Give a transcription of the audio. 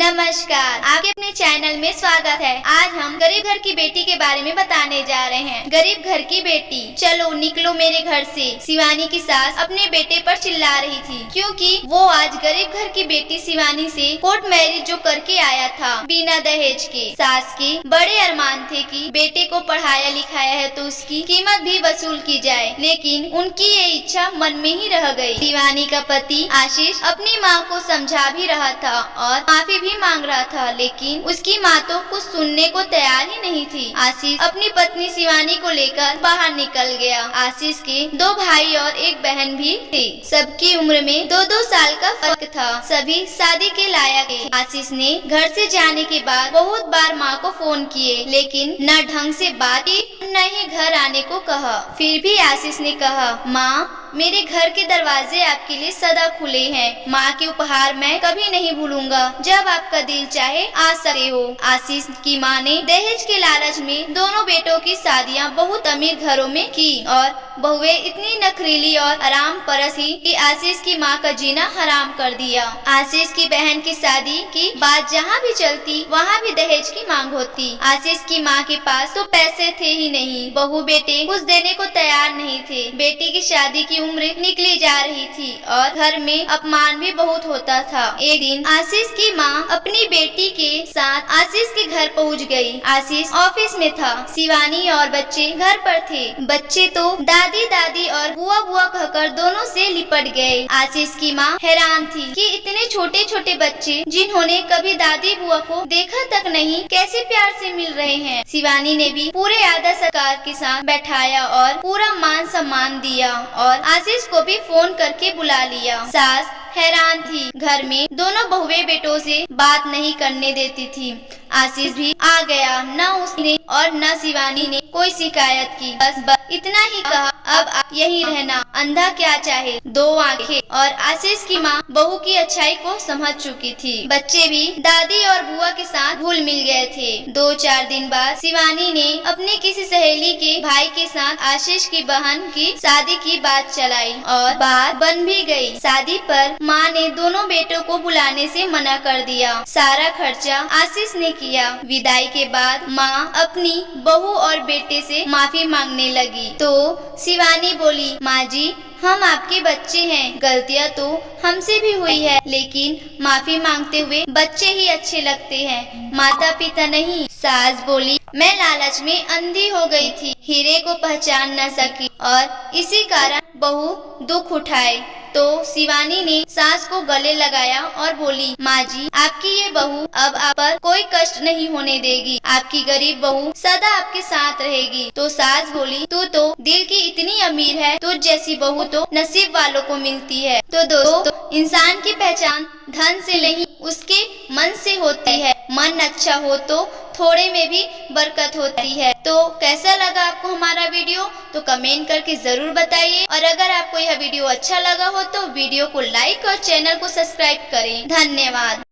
नमस्कार, आपके अपने चैनल में स्वागत है। आज हम गरीब घर की बेटी के बारे में बताने जा रहे हैं। गरीब घर की बेटी, चलो निकलो मेरे घर से। शिवानी की सास अपने बेटे पर चिल्ला रही थी क्योंकि वो आज गरीब घर की बेटी शिवानी से कोर्ट मैरिज जो करके आया था बिना दहेज के। सास के बड़े अरमान थे कि बेटे को पढ़ाया लिखाया है तो उसकी कीमत भी वसूल की जाए, लेकिन उनकी ये इच्छा मन में ही रह गई। शिवानी का पति आशीष अपनी माँ को समझा भी रहा था और माफी भी मांग रहा था, लेकिन उसकी माँ तो कुछ सुनने को तैयार ही नहीं थी। आशीष अपनी पत्नी शिवानी को लेकर बाहर निकल गया। आशीष के 2 भाई और 1 बहन भी थे। सबकी उम्र में 2-2 साल का फर्क था। सभी शादी के लायक थे। आशीष ने घर से जाने के बाद बहुत बार माँ को फोन किए, लेकिन न ढंग से बात की न ही घर आने को कहा। फिर भी आशीष ने कहा, माँ मेरे घर के दरवाजे आपके लिए सदा खुले हैं। माँ के उपहार मैं कभी नहीं भूलूंगा। जब आपका दिल चाहे आ सकते हो। आशीष की माँ ने दहेज के लालच में दोनों बेटों की शादियाँ बहुत अमीर घरों में की और बहुएं इतनी नखरीली और आराम परस ही कि आशीष की माँ का जीना हराम कर दिया। आशीष की बहन की शादी की बात जहाँ भी चलती वहाँ भी दहेज की मांग होती। आशीष की माँ के पास तो पैसे थे ही नहीं। बहू बेटे कुछ देने को तैयार नहीं थे। बेटी की शादी की उम्र निकली जा रही थी और घर में अपमान भी बहुत होता था। एक दिन आशीष की माँ अपनी बेटी के साथ आशीष के घर पहुँच गई। आशीष ऑफिस में था। शिवानी और बच्चे घर पर थे। बच्चे तो दादी दादी और बुआ बुआ कहकर दोनों से लिपट गए। आशीष की माँ हैरान थी कि इतने छोटे छोटे बच्चे जिन्होंने कभी दादी बुआ को देखा तक नहीं कैसे प्यार से मिल रहे हैं। शिवानी ने भी पूरे आदर सत्कार के साथ बैठाया और पूरा मान सम्मान दिया और आशीष को भी फोन करके बुला लिया। सास हैरान थी। घर में दोनों बहुएं बेटों से बात नहीं करने देती थी। आशीष भी आ गया। न उसने और न शिवानी ने कोई शिकायत की। बस इतना ही कहा, अब आप यहीं रहना, अंधा क्या चाहे। 2 आंखें। और आशीष की माँ बहू की अच्छाई को समझ चुकी थी। बच्चे भी दादी और बुआ के साथ घुल मिल गए थे। 2-4 दिन बाद शिवानी ने अपनी किसी सहेली के भाई के साथ आशीष की बहन की शादी की बात चलाई और बात बन भी गई। शादी पर माँ ने दोनों बेटों को बुलाने से मना कर दिया। सारा खर्चा आशीष ने किया। विदाई के बाद माँ अपनी बहू और बेटे से माफी मांगने लगी तो शिवानी बोली, माँ जी हम आपके बच्चे हैं। गलतियाँ तो हमसे भी हुई है, लेकिन माफी मांगते हुए बच्चे ही अच्छे लगते हैं, माता पिता नहीं। सास बोली, मैं लालच में अंधी हो गई थी, हीरे को पहचान न सकी और इसी कारण बहू दुख उठाए। तो शिवानी ने सास को गले लगाया और बोली, माँ जी आपकी ये बहू अब आप पर कोई कष्ट नहीं होने देगी। आपकी गरीब बहू सदा आपके साथ रहेगी। तो सास बोली, तू तो दिल की इतनी अमीर है, तुझ जैसी बहू तो नसीब वालों को मिलती है। तो दोस्तों, इंसान की पहचान धन से नहीं उसके मन से होती है। मन अच्छा हो तो थोड़े में भी बरकत होती है। तो कैसा लगा आपको हमारा वीडियो, तो कमेंट करके जरूर बताइए। और अगर आपको यह वीडियो अच्छा लगा हो तो वीडियो को लाइक और चैनल को सब्सक्राइब करें। धन्यवाद।